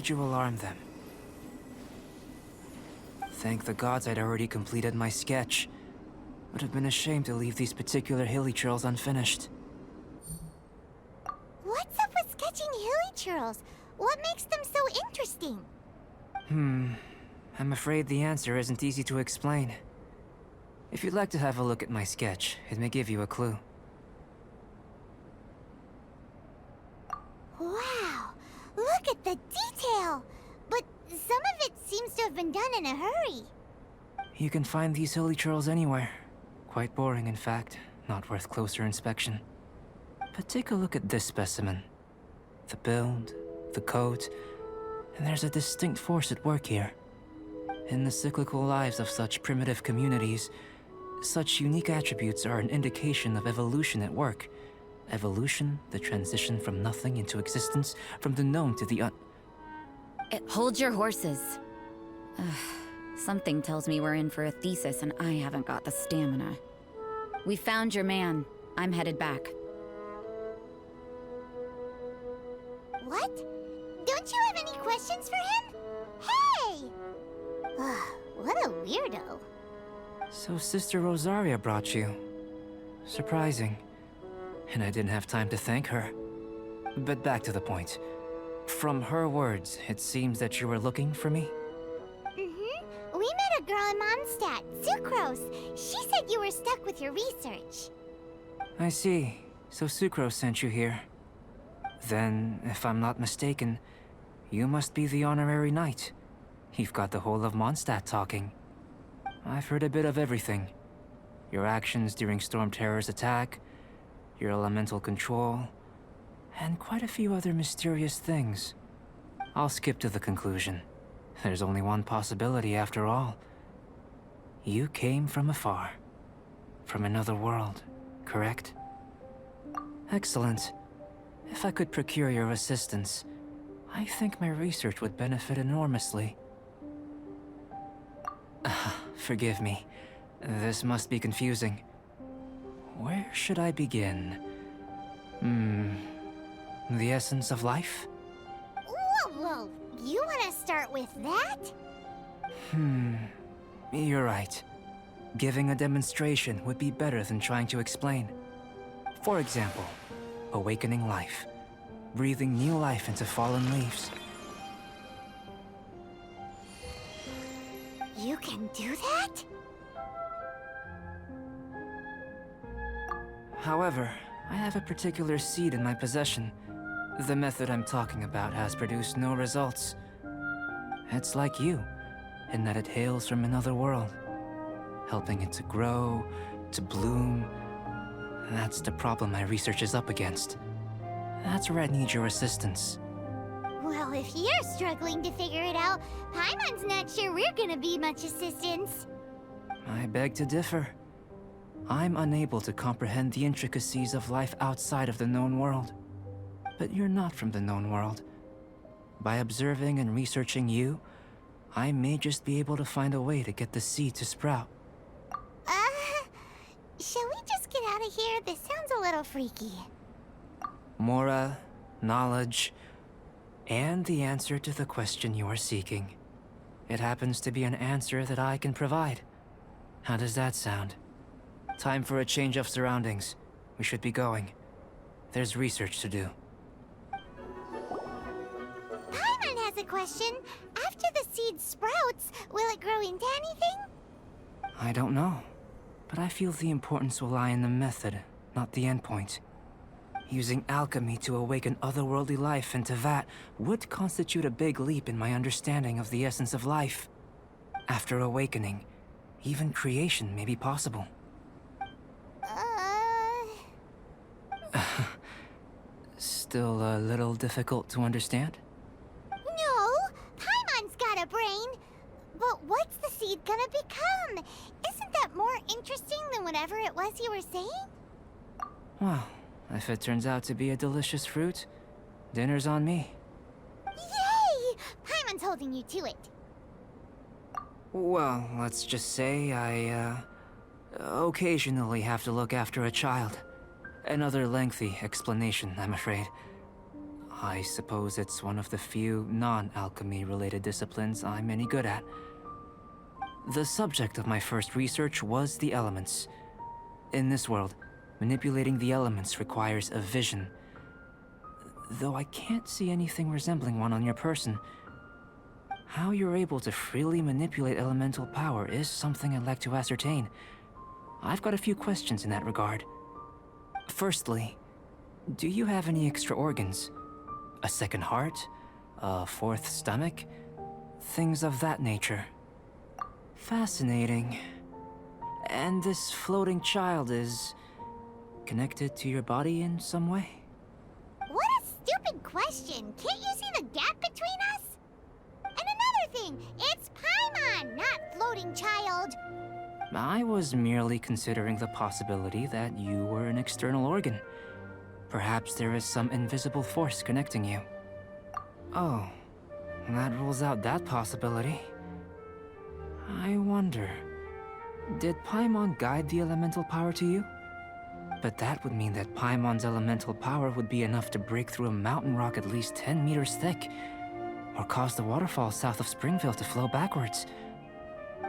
did you alarm them? Thank the gods I'd already completed my sketch. Would have been a shame to leave these particular hilly churls unfinished. What's up with sketching hilly churls? What makes them so interesting? I'm afraid the answer isn't easy to explain. If you'd like to have a look at my sketch, it may give you a clue. Wow, look at the detail! But some of it seems to have been done in a hurry. You can find these hilly churls anywhere. Quite boring, in fact. Not worth closer inspection. But take a look at this specimen. The build, the coat, and there's a distinct force at work here. In the cyclical lives of such primitive communities, such unique attributes are an indication of evolution at work. Evolution, the transition from nothing into existence, from the known to the Hold your horses. Something tells me we're in for a thesis and I haven't got the stamina. We found your man. I'm headed back. What? Don't you have any questions for him? Hey! What a weirdo. So Sister Rosaria brought you. Surprising. And I didn't have time to thank her. But back to the point. From her words, it seems that you were looking for me? Mm-hmm. We met a girl in Mondstadt, Sucrose. She said you were stuck with your research. I see. So Sucrose sent you here. Then, if I'm not mistaken, you must be the honorary knight. You've got the whole of Mondstadt talking. I've heard a bit of everything. Your actions during Storm Terror's attack, your elemental control, and quite a few other mysterious things. I'll skip to the conclusion. There's only one possibility after all. You came from afar. From another world, correct? Excellent. If I could procure your assistance, I think my research would benefit enormously. Forgive me. This must be confusing. Where should I begin? The essence of life? Whoa. You want to start with that? You're right. Giving a demonstration would be better than trying to explain. For example, awakening life. Breathing new life into fallen leaves. You can do that? However, I have a particular seed in my possession. The method I'm talking about has produced no results. It's like you, in that it hails from another world. Helping it to grow, to bloom. That's the problem my research is up against. That's where I need your assistance. Well, if you're struggling to figure it out, Paimon's not sure we're gonna be much assistance. I beg to differ. I'm unable to comprehend the intricacies of life outside of the known world. But you're not from the known world. By observing and researching you, I may just be able to find a way to get the seed to sprout. Shall we just get out of here? This sounds a little freaky. Mora, knowledge, and the answer to the question you are seeking. It happens to be an answer that I can provide. How does that sound? Time for a change of surroundings. We should be going. There's research to do. Paimon has a question. After the seed sprouts, will it grow into anything? I don't know. But I feel the importance will lie in the method, not the endpoint. Using alchemy to awaken otherworldly life into that would constitute a big leap in my understanding of the essence of life. After awakening, even creation may be possible. Still a little difficult to understand? No, Paimon's got a brain. But what's the seed gonna become? Isn't that more interesting than whatever it was you were saying? Well, if it turns out to be a delicious fruit, dinner's on me. Yay! Paimon's holding you to it. Well, let's just say I, occasionally have to look after a child. Another lengthy explanation, I'm afraid. I suppose it's one of the few non-alchemy related disciplines I'm any good at. The subject of my first research was the elements. In this world, manipulating the elements requires a vision. Though I can't see anything resembling one on your person. How you're able to freely manipulate elemental power is something I'd like to ascertain. I've got a few questions in that regard. Firstly, do you have any extra organs? A second heart? A fourth stomach? Things of that nature. Fascinating. And this floating child is connected to your body in some way? What a stupid question! Can't you see the gap between us? And another thing, it's Paimon, not floating child. I was merely considering the possibility that you were an external organ. Perhaps there is some invisible force connecting you. Oh, that rules out that possibility. I wonder, did Paimon guide the elemental power to you? But that would mean that Paimon's elemental power would be enough to break through a mountain rock at least 10 meters thick, or cause the waterfall south of Springville to flow backwards.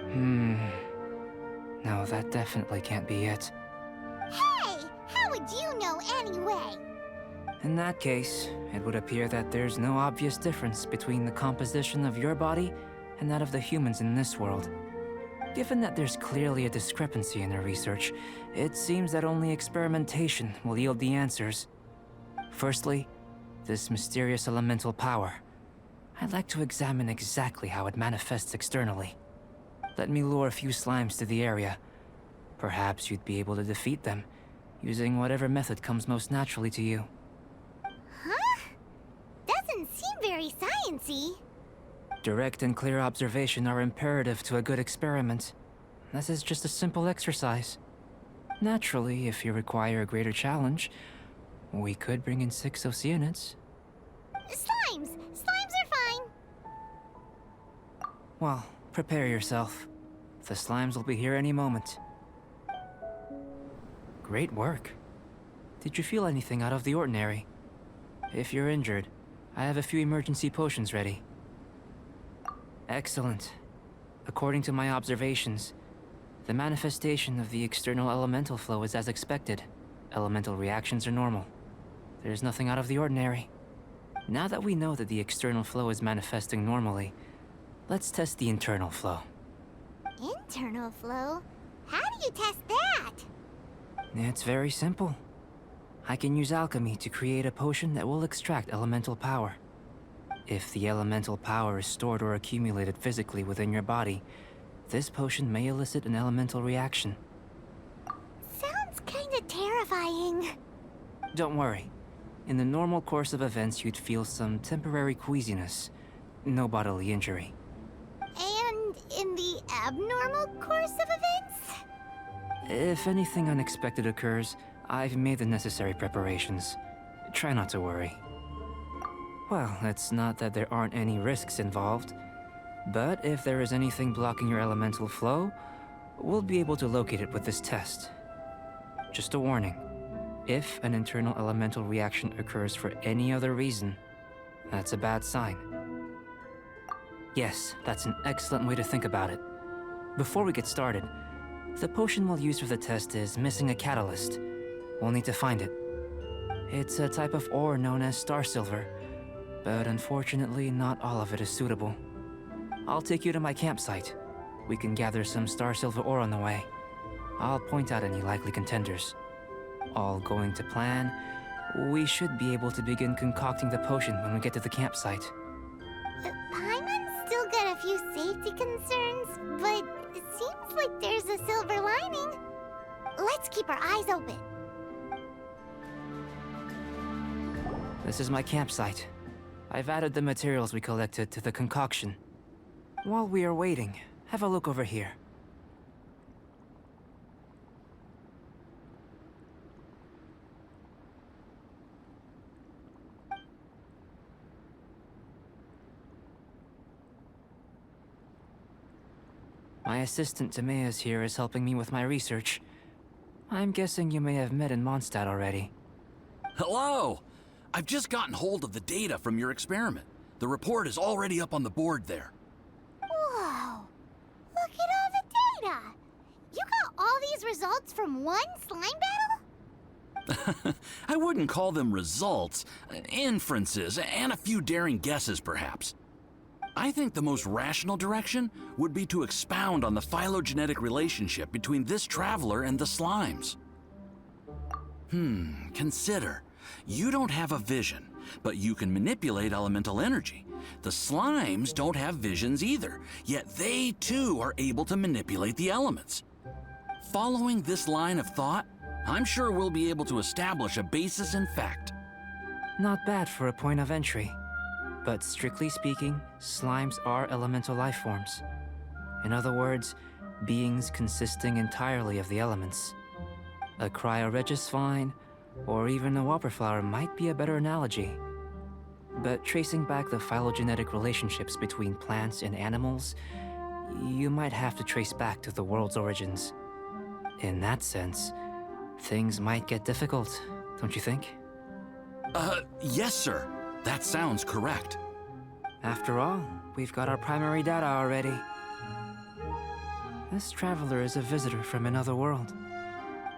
No, that definitely can't be it. Hey! How would you know anyway? In that case, it would appear that there's no obvious difference between the composition of your body and that of the humans in this world. Given that there's clearly a discrepancy in their research, it seems that only experimentation will yield the answers. Firstly, this mysterious elemental power. I'd like to examine exactly how it manifests externally. Let me lure a few slimes to the area. Perhaps you'd be able to defeat them, using whatever method comes most naturally to you. Huh? Doesn't seem very sciencey. Direct and clear observation are imperative to a good experiment. This is just a simple exercise. Naturally, if you require a greater challenge, we could bring in 6 Oceanids. Slimes! Slimes are fine! Well, prepare yourself. The slimes will be here any moment. Great work. Did you feel anything out of the ordinary? If you're injured, I have a few emergency potions ready. Excellent. According to my observations, the manifestation of the external elemental flow is as expected. Elemental reactions are normal. There's nothing out of the ordinary. Now that we know that the external flow is manifesting normally, let's test the internal flow. Internal flow? How do you test that? It's very simple. I can use alchemy to create a potion that will extract elemental power. If the elemental power is stored or accumulated physically within your body, this potion may elicit an elemental reaction. Sounds kinda terrifying. Don't worry. In the normal course of events, you'd feel some temporary queasiness. No bodily injury. And in the abnormal course of events? If anything unexpected occurs, I've made the necessary preparations. Try not to worry. Well, it's not that there aren't any risks involved. But if there is anything blocking your elemental flow, we'll be able to locate it with this test. Just a warning. If an internal elemental reaction occurs for any other reason, that's a bad sign. Yes, that's an excellent way to think about it. Before we get started, the potion we'll use for the test is missing a catalyst. We'll need to find it. It's a type of ore known as star silver, but unfortunately not all of it is suitable. I'll take you to my campsite. We can gather some star silver ore on the way. I'll point out any likely contenders. All going to plan, we should be able to begin concocting the potion when we get to the campsite. Paimon's still got a few safety concerns, but it seems like there's a silver lining. Let's keep our eyes open. This is my campsite. I've added the materials we collected to the concoction. While we are waiting, have a look over here. My assistant Timaeus here is helping me with my research. I'm guessing you may have met in Mondstadt already. Hello! I've just gotten hold of the data from your experiment. The report is already up on the board there. Whoa! Look at all the data! You got all these results from one slime battle? I wouldn't call them results, inferences, and a few daring guesses perhaps. I think the most rational direction would be to expound on the phylogenetic relationship between this traveler and the slimes. Consider. You don't have a vision, but you can manipulate elemental energy. The slimes don't have visions either, yet they too are able to manipulate the elements. Following this line of thought, I'm sure we'll be able to establish a basis in fact. Not bad for a point of entry. But strictly speaking, slimes are elemental life forms. In other words, beings consisting entirely of the elements. A cryoregis vine, or even a wildflower might be a better analogy. But tracing back the phylogenetic relationships between plants and animals, you might have to trace back to the world's origins. In that sense, things might get difficult, don't you think? Yes, sir. That sounds correct. After all, we've got our primary data already. This traveler is a visitor from another world.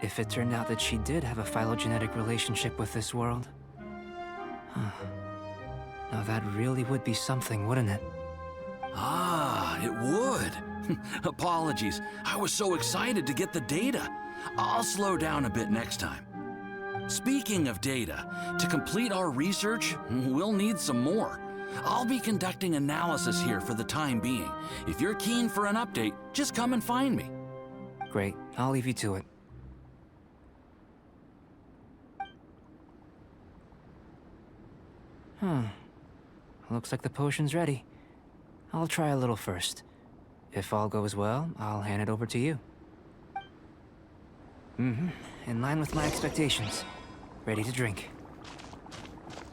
If it turned out that she did have a phylogenetic relationship with this world... Now that really would be something, wouldn't it? Ah, it would. Apologies. I was so excited to get the data. I'll slow down a bit next time. Speaking of data, to complete our research, we'll need some more. I'll be conducting analysis here for the time being. If you're keen for an update, just come and find me. Great, I'll leave you to it. Looks like the potion's ready. I'll try a little first. If all goes well, I'll hand it over to you. In line with my expectations. Ready to drink.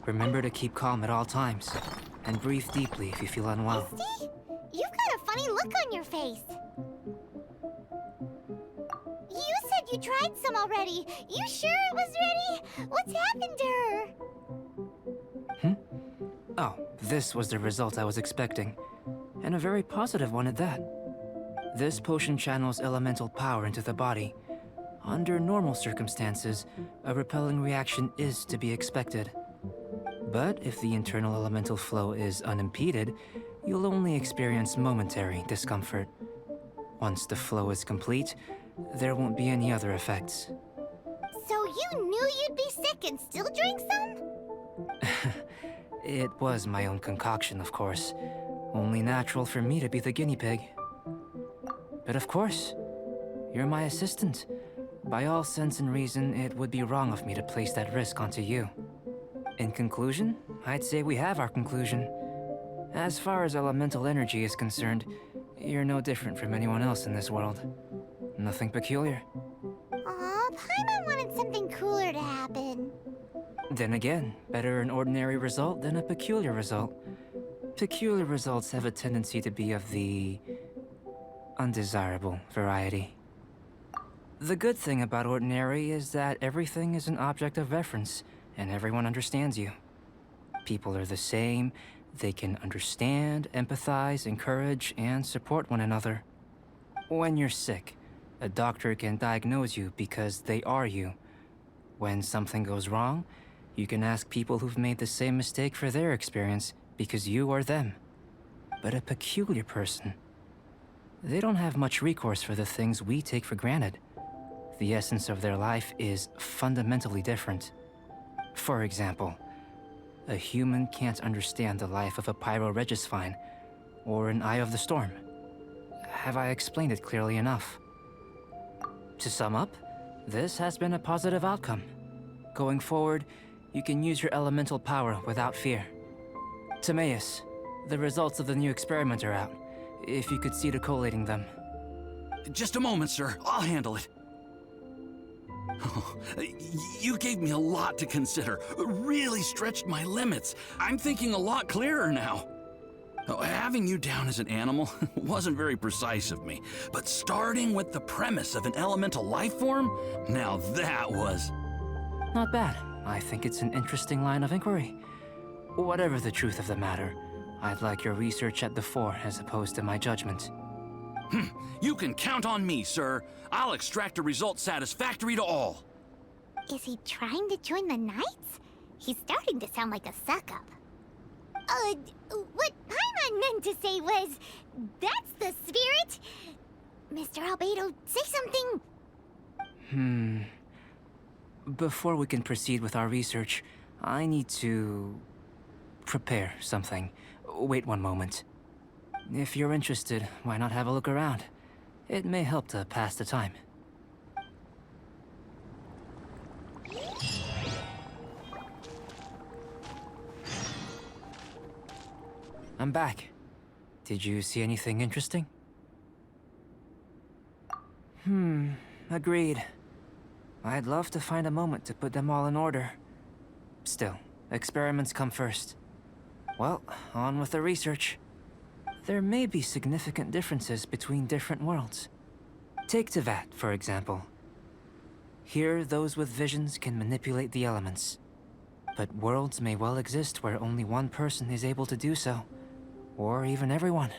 Remember to keep calm at all times, and breathe deeply if you feel unwell. Misty, you've got a funny look on your face. You said you tried some already. You sure it was ready? What's happened to her? Oh, this was the result I was expecting. And a very positive one at that. This potion channels elemental power into the body. Under normal circumstances, a repelling reaction is to be expected. But if the internal elemental flow is unimpeded, you'll only experience momentary discomfort. Once the flow is complete, there won't be any other effects. So you knew you'd be sick and still drank some? It was my own concoction, of course. Only natural for me to be the guinea pig. But of course, you're my assistant. By all sense and reason, it would be wrong of me to place that risk onto you. In conclusion, I'd say we have our conclusion. As far as elemental energy is concerned, you're no different from anyone else in this world. Nothing peculiar. Aw, Paimon wanted something cooler to happen. Then again, better an ordinary result than a peculiar result. Peculiar results have a tendency to be of the undesirable variety. The good thing about ordinary is that everything is an object of reference, and everyone understands you. People are the same, they can understand, empathize, encourage, and support one another. When you're sick, a doctor can diagnose you because they are you. When something goes wrong, you can ask people who've made the same mistake for their experience because you are them. But a peculiar person, they don't have much recourse for the things we take for granted. The essence of their life is fundamentally different. For example, a human can't understand the life of a pyroregis vine or an eye of the storm. Have I explained it clearly enough? To sum up, this has been a positive outcome. Going forward, you can use your elemental power without fear. Timaeus, the results of the new experiment are out. If you could see to collating them. Just a moment, sir. I'll handle it. Oh, you gave me a lot to consider. Really stretched my limits. I'm thinking a lot clearer now. Having you down as an animal wasn't very precise of me, but starting with the premise of an elemental life form, now that was... Not bad. I think it's an interesting line of inquiry. Whatever the truth of the matter, I'd like your research at the fore as opposed to my judgment. You can count on me, sir. I'll extract a result satisfactory to all. Is he trying to join the Knights? He's starting to sound like a suck-up. What Paimon meant to say was, that's the spirit? Mr. Albedo, say something. Before we can proceed with our research, I need to prepare something. Wait one moment. If you're interested, why not have a look around? It may help to pass the time. I'm back. Did you see anything interesting? Agreed. I'd love to find a moment to put them all in order. Still, experiments come first. Well, on with the research. There may be significant differences between different worlds. Take Tevat, for example. Here, those with visions can manipulate the elements. But worlds may well exist where only one person is able to do so. Or even everyone.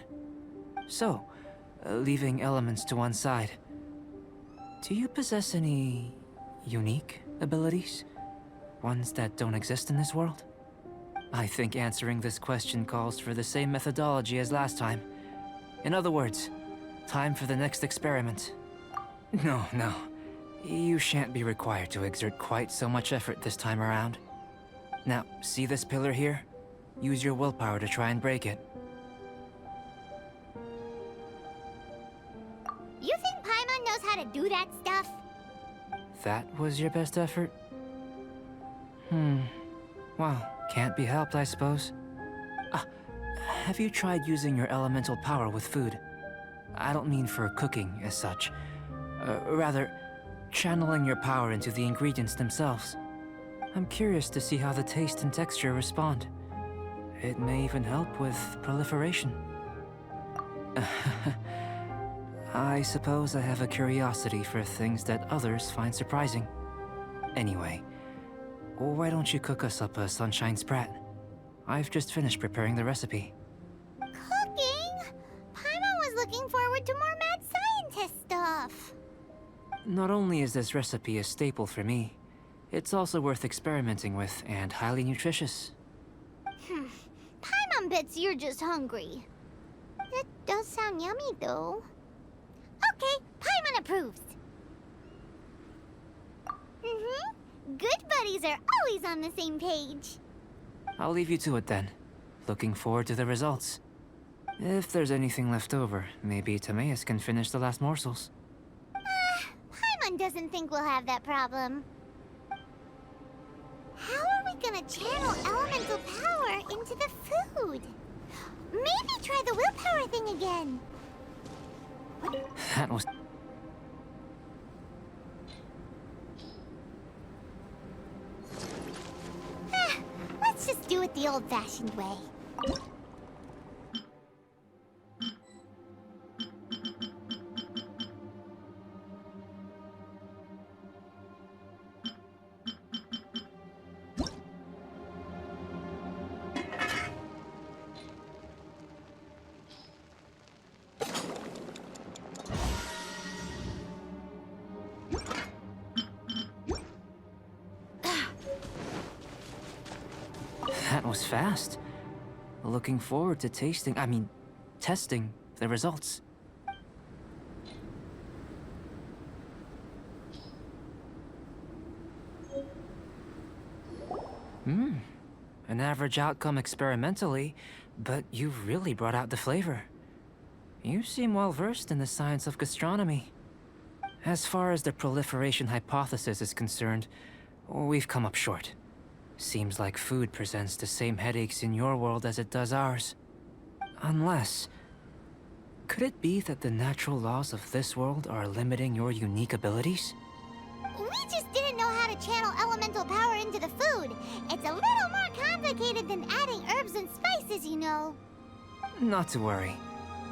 So, leaving elements to one side, do you possess any unique abilities? Ones that don't exist in this world? I think answering this question calls for the same methodology as last time. In other words, time for the next experiment. No. You shan't be required to exert quite so much effort this time around. Now, see this pillar here? Use your willpower to try and break it. You think Paimon knows how to do that stuff? That was your best effort? Well, can't be helped, I suppose. Have you tried using your elemental power with food? I don't mean for cooking as such. Rather, channeling your power into the ingredients themselves. I'm curious to see how the taste and texture respond. It may even help with proliferation. I suppose I have a curiosity for things that others find surprising. Anyway, why don't you cook us up a sunshine sprat? I've just finished preparing the recipe. Cooking? Paimon was looking forward to more mad scientist stuff. Not only is this recipe a staple for me, it's also worth experimenting with and highly nutritious. Paimon bets you're just hungry. It does sound yummy, though. Okay, Paimon approves. Good buddies are always on the same page. I'll leave you to it then. Looking forward to the results. If there's anything left over, maybe Timaeus can finish the last morsels. Paimon doesn't think we'll have that problem. How are we gonna channel elemental power into the food? Maybe try the willpower thing again. That was... Let's just do it the old-fashioned way. That was fast. Looking forward to testing the results. An average outcome experimentally, but you've really brought out the flavor. You seem well versed in the science of gastronomy. As far as the proliferation hypothesis is concerned, we've come up short. Seems like food presents the same headaches in your world as it does ours. Unless... could it be that the natural laws of this world are limiting your unique abilities? We just didn't know how to channel elemental power into the food. It's a little more complicated than adding herbs and spices, you know. Not to worry.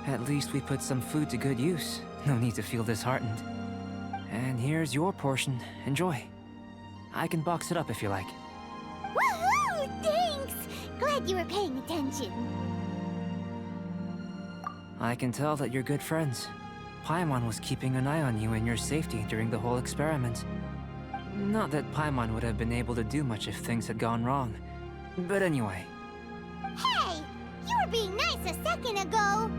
At least we put some food to good use. No need to feel disheartened. And here's your portion. Enjoy. I can box it up if you like. Woohoo! Thanks! Glad you were paying attention. I can tell that you're good friends. Paimon was keeping an eye on you and your safety during the whole experiment. Not that Paimon would have been able to do much if things had gone wrong. But anyway. Hey! You were being nice a second ago!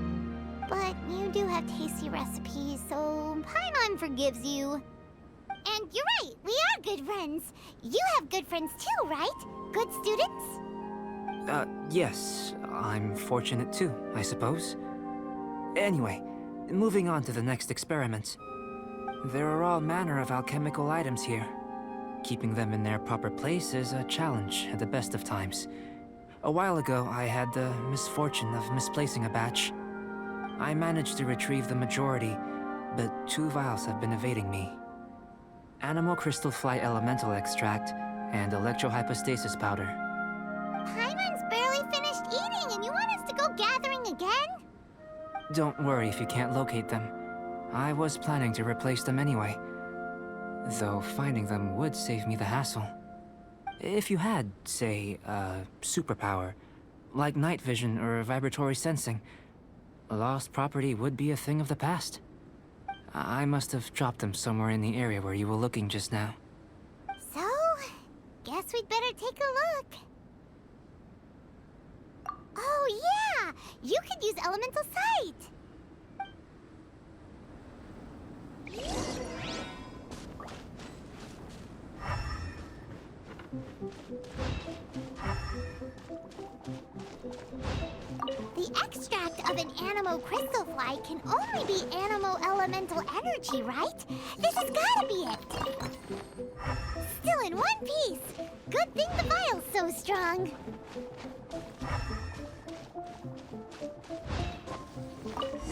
But you do have tasty recipes, so Paimon forgives you. And you're right, we are good friends. You have good friends too, right? Good students? Yes. I'm fortunate too, I suppose. Anyway, moving on to the next experiment. There are all manner of alchemical items here. Keeping them in their proper place is a challenge at the best of times. A while ago, I had the misfortune of misplacing a batch. I managed to retrieve the majority, but 2 vials have been evading me. Animal crystal fly elemental extract and electrohypostasis powder. Paimon's barely finished eating and you want us to go gathering again? Don't worry if you can't locate them. I was planning to replace them anyway. Though finding them would save me the hassle. If you had, say, a superpower, like night vision or vibratory sensing, lost property would be a thing of the past. I must have dropped them somewhere in the area where you were looking just now. So, guess we'd better take a look. Oh yeah! You could use elemental sight! The extract of an animo crystal fly can only be animo elemental energy, right? This has gotta be it! Still in one piece! Good thing the vial's so strong!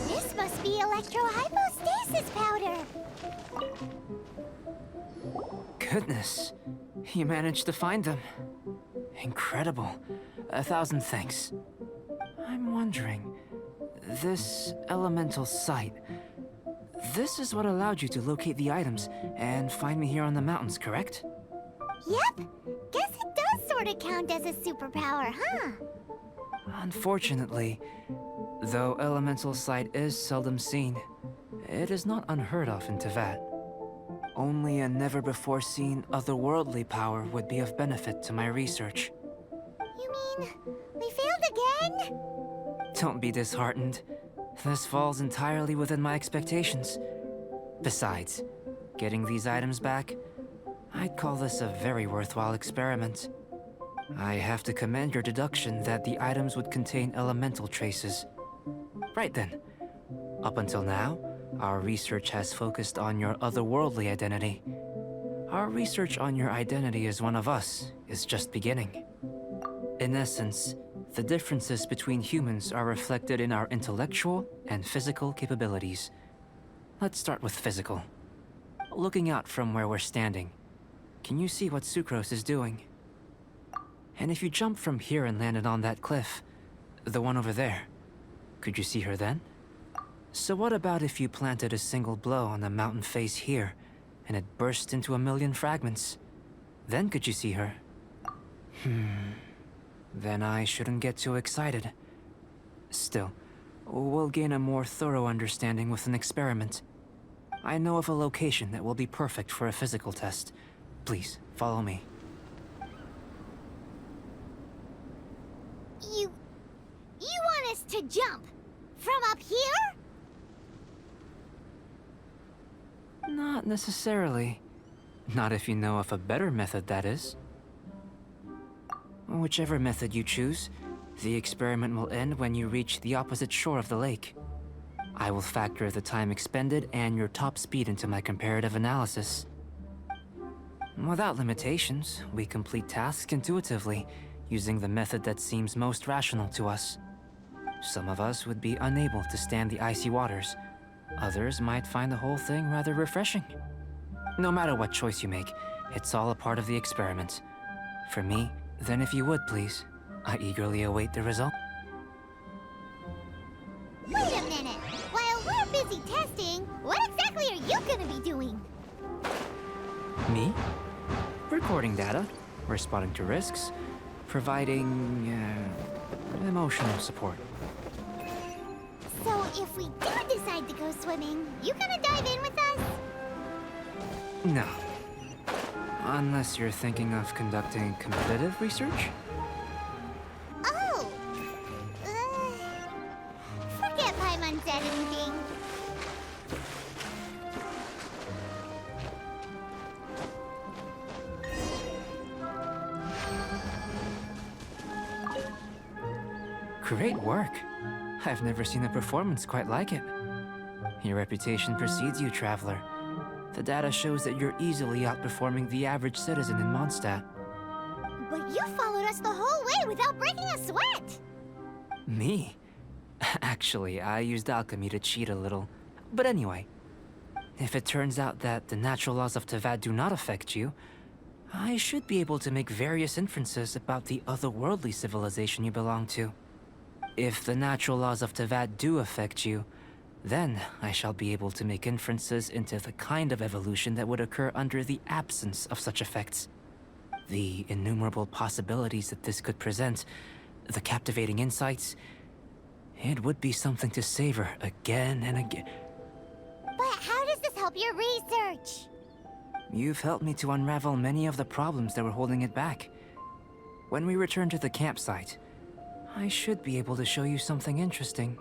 This must be electrohypostasis powder! Goodness, you managed to find them. Incredible. 1,000 thanks. I'm wondering, this elemental sight, this is what allowed you to locate the items and find me here on the mountains, correct? Yep! Guess it does sorta count as a superpower, huh? Unfortunately, though elemental sight is seldom seen, it is not unheard of in Teyvat. Only a never-before-seen otherworldly power would be of benefit to my research. You mean, we failed again? Don't be disheartened. This falls entirely within my expectations. Besides, getting these items back, I'd call this a very worthwhile experiment. I have to commend your deduction that the items would contain elemental traces. Right then. Up until now, our research has focused on your otherworldly identity. Our research on your identity as one of us is just beginning. In essence, the differences between humans are reflected in our intellectual and physical capabilities. Let's start with physical. Looking out from where we're standing, can you see what Sucrose is doing? And if you jumped from here and landed on that cliff, the one over there, could you see her then? So what about if you planted a single blow on the mountain face here, and it burst into 1,000,000 fragments? Then could you see her? Then I shouldn't get too excited. Still, we'll gain a more thorough understanding with an experiment. I know of a location that will be perfect for a physical test. Please, follow me. You want us to jump? From up here? Not necessarily. Not if you know of a better method, that is. Whichever method you choose, the experiment will end when you reach the opposite shore of the lake. I will factor the time expended and your top speed into my comparative analysis. Without limitations, we complete tasks intuitively, using the method that seems most rational to us. Some of us would be unable to stand the icy waters. Others might find the whole thing rather refreshing. No matter what choice you make, it's all a part of the experiment. For me, then if you would please, I eagerly await the result. Wait a minute! While we're busy testing, what exactly are you gonna be doing? Me? Recording data, responding to risks, providing emotional support. So if we do decide to go swimming, you gonna dive in with us? No. Unless you're thinking of conducting competitive research? Oh! Forget Paimon said anything. Great work. I've never seen a performance quite like it. Your reputation precedes you, Traveler. The data shows that you're easily outperforming the average citizen in Mondstadt. But you followed us the whole way without breaking a sweat! Me? Actually, I used alchemy to cheat a little. But anyway, if it turns out that the natural laws of Tavad do not affect you, I should be able to make various inferences about the otherworldly civilization you belong to. If the natural laws of Tavad do affect you, then I shall be able to make inferences into the kind of evolution that would occur under the absence of such effects. The innumerable possibilities that this could present, the captivating insights, it would be something to savor again and again. But how does this help your research? You've helped me to unravel many of the problems that were holding it back. When we return to the campsite, I should be able to show you something interesting.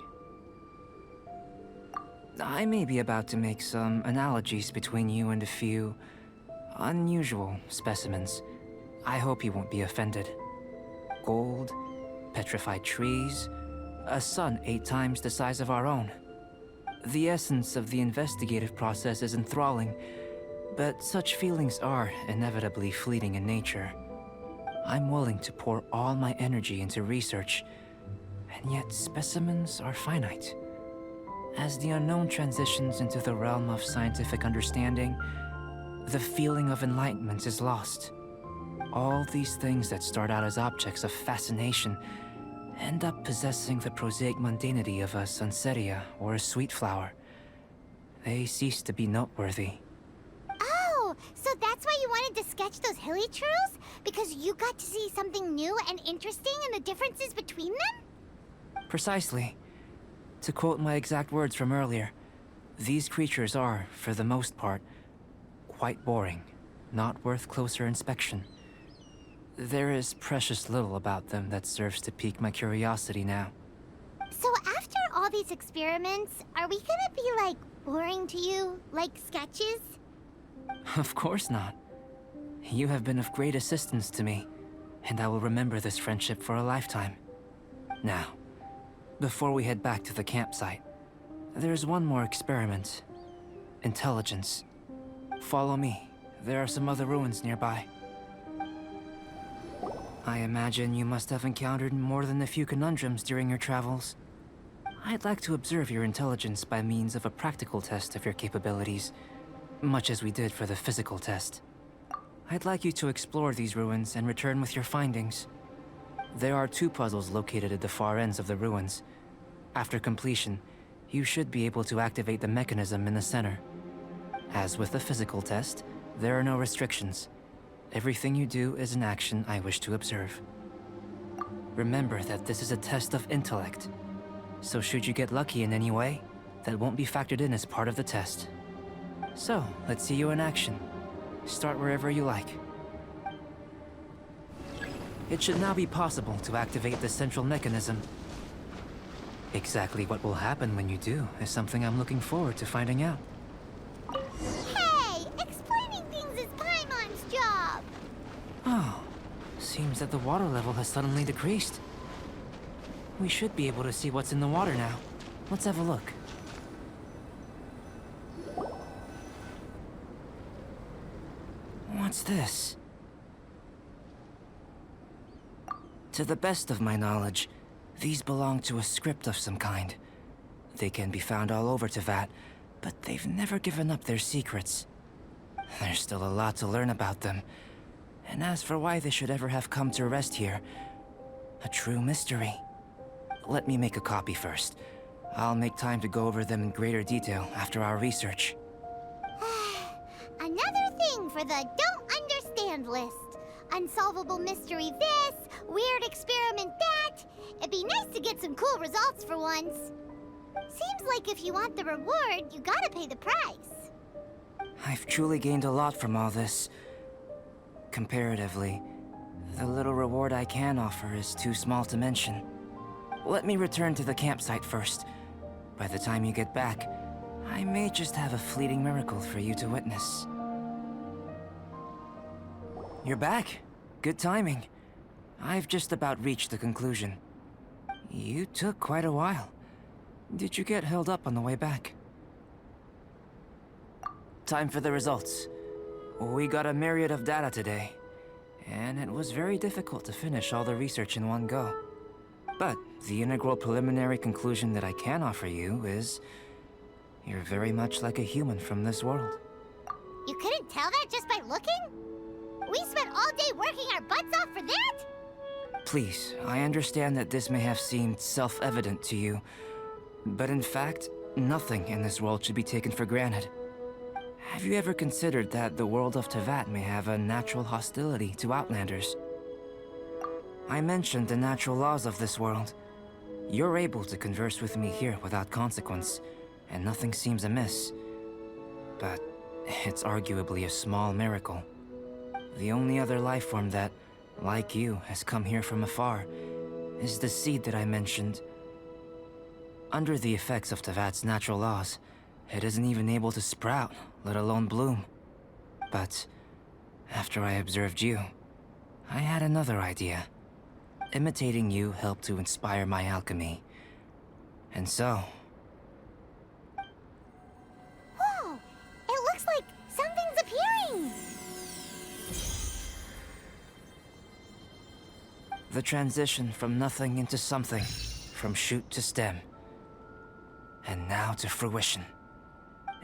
I may be about to make some analogies between you and a few unusual specimens. I hope you won't be offended. Gold, petrified trees, a sun 8 times the size of our own. The essence of the investigative process is enthralling, but such feelings are inevitably fleeting in nature. I'm willing to pour all my energy into research, and yet specimens are finite. As the unknown transitions into the realm of scientific understanding, the feeling of enlightenment is lost. All these things that start out as objects of fascination end up possessing the prosaic mundanity of a sunsetia or a sweet flower. They cease to be noteworthy. Oh, so that's why you wanted to sketch those hilly trails? Because you got to see something new and interesting and the differences between them? Precisely. To quote my exact words from earlier, these creatures are, for the most part, quite boring, not worth closer inspection. There is precious little about them that serves to pique my curiosity now. So after all these experiments, are we gonna be, like, boring to you? Like sketches? Of course not. You have been of great assistance to me, and I will remember this friendship for a lifetime. Now, before we head back to the campsite, there's one more experiment. Intelligence. Follow me. There are some other ruins nearby. I imagine you must have encountered more than a few conundrums during your travels. I'd like to observe your intelligence by means of a practical test of your capabilities, much as we did for the physical test. I'd like you to explore these ruins and return with your findings. There are 2 puzzles located at the far ends of the ruins. After completion, you should be able to activate the mechanism in the center. As with the physical test, there are no restrictions. Everything you do is an action I wish to observe. Remember that this is a test of intellect, so should you get lucky in any way, that won't be factored in as part of the test. So, let's see you in action. Start wherever you like. It should now be possible to activate the central mechanism. Exactly what will happen when you do is something I'm looking forward to finding out. Hey! Explaining things is Paimon's job! Oh, seems that the water level has suddenly decreased. We should be able to see what's in the water now. Let's have a look. What's this? To the best of my knowledge, these belong to a script of some kind. They can be found all over Teyvat, but they've never given up their secrets. There's still a lot to learn about them. And as for why they should ever have come to rest here, a true mystery. Let me make a copy first. I'll make time to go over them in greater detail after our research. Another thing for the don't understand list. unsolvable mystery this, weird experiment that. It'd be nice to get some cool results for once. Seems like if you want the reward, you gotta pay the price. I've truly gained a lot from all this. Comparatively, the little reward I can offer is too small to mention. Let me return to the campsite first. By the time you get back, I may just have a fleeting miracle for you to witness. You're back. Good timing. I've just about reached the conclusion. You took quite a while. Did you get held up on the way back? Time for the results. We got a myriad of data today, and it was very difficult to finish all the research in one go. But the integral preliminary conclusion that I can offer you is you're very much like a human from this world. You couldn't tell that just by looking? We spent all day working our butts off for that? Please, I understand that this may have seemed self-evident to you, but in fact, nothing in this world should be taken for granted. Have you ever considered that the world of Teyvat may have a natural hostility to Outlanders? I mentioned the natural laws of this world. You're able to converse with me here without consequence, and nothing seems amiss. But it's arguably a small miracle. The only other life form that, like you, has come here from afar is the seed that I mentioned. Under the effects of Teyvat's natural laws, it isn't even able to sprout, let alone bloom. But after I observed you, I had another idea. Imitating you helped to inspire my alchemy. And so... Whoa! It looks like something's appearing! The transition from nothing into something, from shoot to stem, and now to fruition.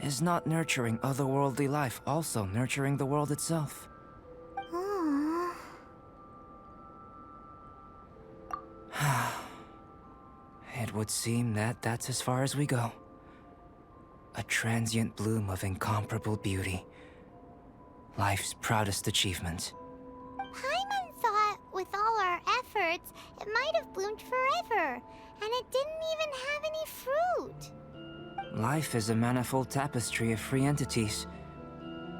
Is not nurturing otherworldly life also nurturing the world itself? Aww. It would seem that that's as far as we go. A transient bloom of incomparable beauty. Life's proudest achievement. Paimon thought with all our efforts, it might have bloomed forever, and it didn't even have any fruit. Life is a manifold tapestry of free entities.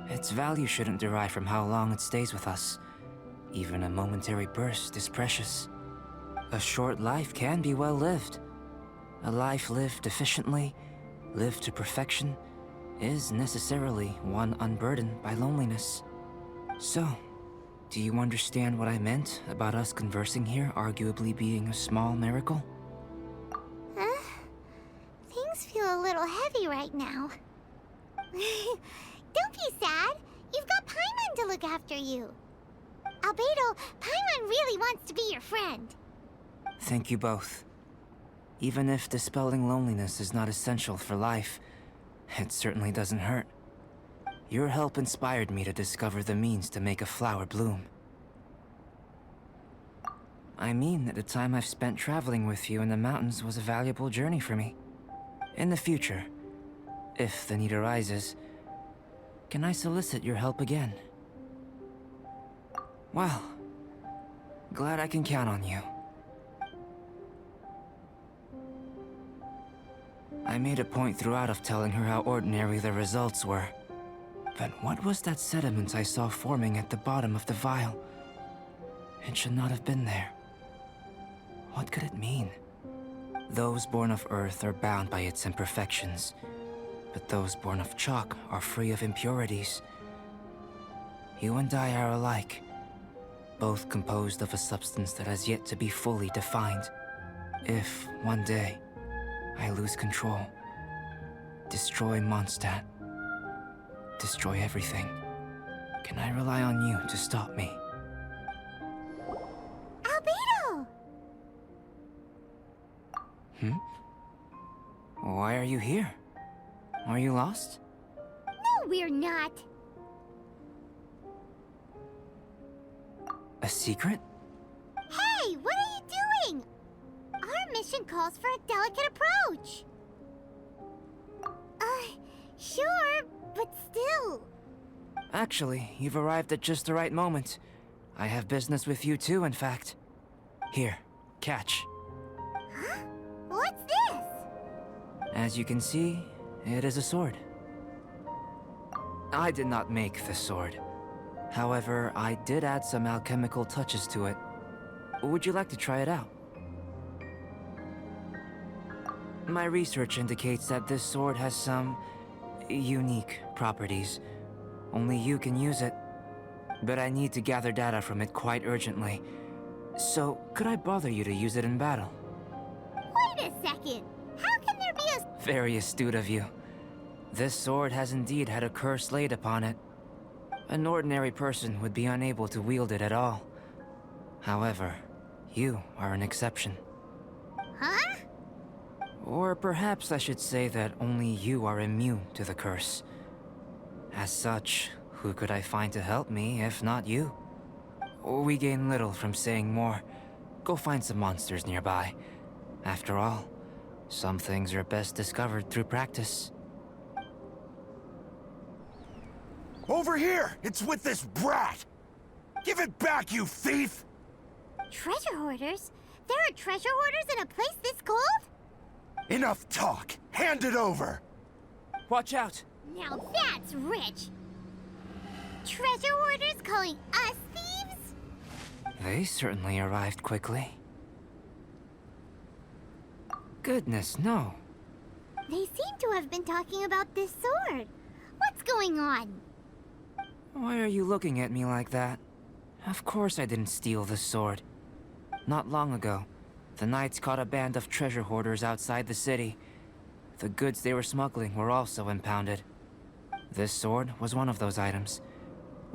Its value shouldn't derive from how long it stays with us. Even a momentary burst is precious. A short life can be well lived. A life lived efficiently, lived to perfection, is necessarily one unburdened by loneliness. So, do you understand what I meant about us conversing here arguably being a small miracle? Huh? Things feel a little heavy right now. Don't be sad. You've got Paimon to look after you. Albedo, Paimon really wants to be your friend. Thank you both. Even if dispelling loneliness is not essential for life, it certainly doesn't hurt. Your help inspired me to discover the means to make a flower bloom. I mean that the time I've spent traveling with you in the mountains was a valuable journey for me. In the future, if the need arises, can I solicit your help again? Well, glad I can count on you. I made a point throughout of telling her how ordinary the results were. But what was that sediment I saw forming at the bottom of the vial? It should not have been there. What could it mean? Those born of Earth are bound by its imperfections, but those born of chalk are free of impurities. You and I are alike, both composed of a substance that has yet to be fully defined. If, one day, I lose control, destroy Mondstadt, destroy everything, can I rely on you to stop me? Albedo! Why are you here? Are you lost? No, we're not. A secret? Hey, what are you doing? Our mission calls for a delicate approach. Sure, but still. Actually, you've arrived at just the right moment. I have business with you too, in fact. Here, catch. Huh? What's this? As you can see, it is a sword. I did not make the sword. However, I did add some alchemical touches to it. Would you like to try it out? My research indicates that this sword has some unique properties. Only you can use it. But I need to gather data from it quite urgently. So, could I bother you to use it in battle? Wait a second. How can there be a... Very astute of you. This sword has indeed had a curse laid upon it. An ordinary person would be unable to wield it at all. However, you are an exception. Huh? Or perhaps I should say that only you are immune to the curse. As such, who could I find to help me if not you? We gain little from saying more. Go find some monsters nearby. After all, some things are best discovered through practice. Over here! It's with this brat! Give it back, you thief! Treasure hoarders? There are treasure hoarders in a place this cold? Enough talk! Hand it over! Watch out! Now that's rich! Treasure hoarders calling us thieves? They certainly arrived quickly. Goodness, no. They seem to have been talking about this sword. What's going on? Why are you looking at me like that? Of course I didn't steal this sword. Not long ago, the Knights caught a band of treasure hoarders outside the city. The goods they were smuggling were also impounded. This sword was one of those items.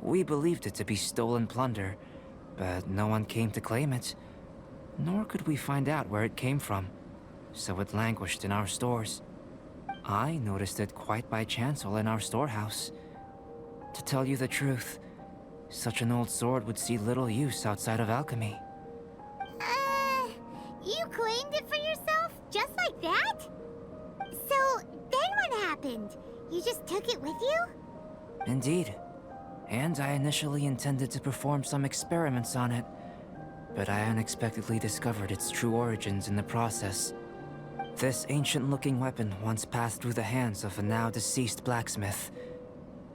We believed it to be stolen plunder, but no one came to claim it. Nor could we find out where it came from, so it languished in our stores. I noticed it quite by chance while in our storehouse. To tell you the truth, such an old sword would see little use outside of alchemy. You claimed it for yourself? Just like that? So, then what happened? You just took it with you? Indeed. And I initially intended to perform some experiments on it, but I unexpectedly discovered its true origins in the process. This ancient-looking weapon once passed through the hands of a now-deceased blacksmith.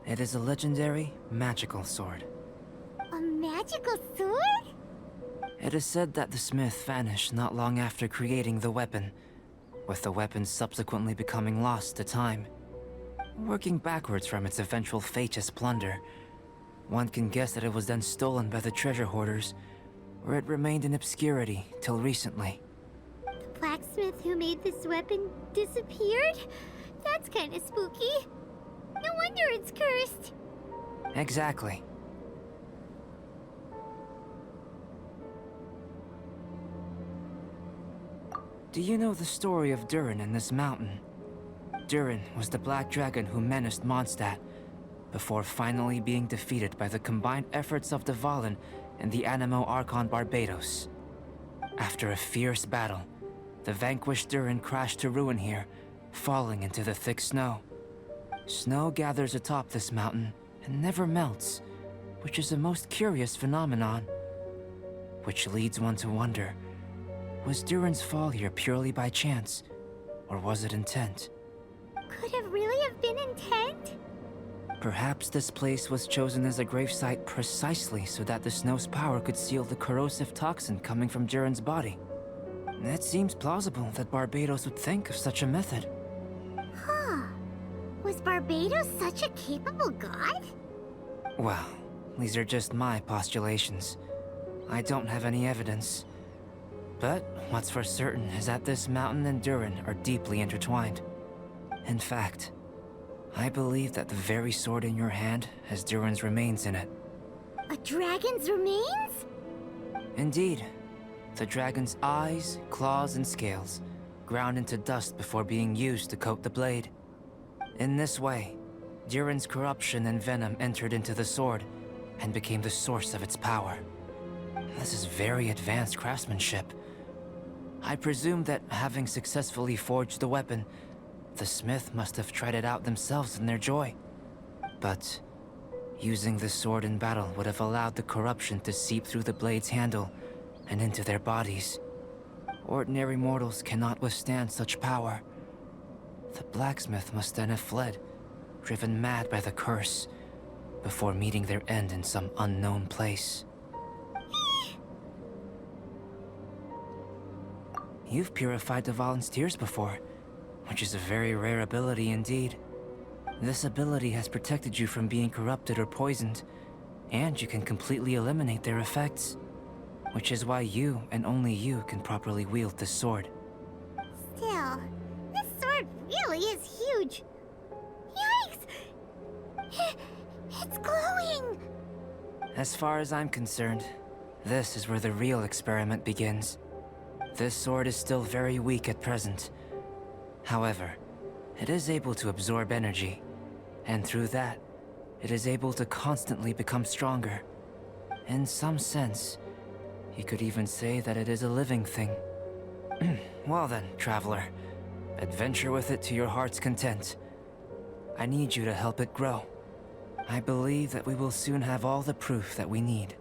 It is a legendary, magical sword. A magical sword? It is said that the smith vanished not long after creating the weapon, with the weapon subsequently becoming lost to time. Working backwards from its eventual fate as plunder, one can guess that it was then stolen by the treasure hoarders, where it remained in obscurity till recently. The blacksmith who made this weapon disappeared? That's kinda spooky. No wonder it's cursed. Exactly. Do you know the story of Durin and this mountain? Durin was the black dragon who menaced Mondstadt, before finally being defeated by the combined efforts of the Valen and the Animo Archon Barbados. After a fierce battle, the vanquished Durin crashed to ruin here, falling into the thick snow. Snow gathers atop this mountain and never melts, which is a most curious phenomenon. Which leads one to wonder, was Durin's fall here purely by chance, or was it intent? Could it really have been intent? Perhaps this place was chosen as a gravesite precisely so that the snow's power could seal the corrosive toxin coming from Durin's body. It seems plausible that Barbados would think of such a method. Huh. Was Barbados such a capable god? Well, these are just my postulations. I don't have any evidence. But what's for certain is that this mountain and Durin are deeply intertwined. In fact, I believe that the very sword in your hand has Durin's remains in it. A dragon's remains? Indeed. The dragon's eyes, claws, and scales ground into dust before being used to coat the blade. In this way, Durin's corruption and venom entered into the sword and became the source of its power. This is very advanced craftsmanship. I presume that having successfully forged the weapon, the smith must have tried it out themselves in their joy. But Using this sword in battle would have allowed the corruption to seep through the blade's handle and into their bodies. Ordinary mortals cannot withstand such power. The blacksmith must then have fled, driven mad by the curse, before meeting their end in some unknown place. You've purified the volunteers before, which is a very rare ability indeed. This ability has protected you from being corrupted or poisoned, and you can completely eliminate their effects, which is why you and only you can properly wield this sword. Still, this sword really is huge. Yikes! It's glowing! As far as I'm concerned, this is where the real experiment begins. This sword is still very weak at present. However, it is able to absorb energy, and through that, it is able to constantly become stronger. In some sense, you could even say that it is a living thing. Well then, traveler, adventure with it to your heart's content. I need you to help it grow. I believe that we will soon have all the proof that we need.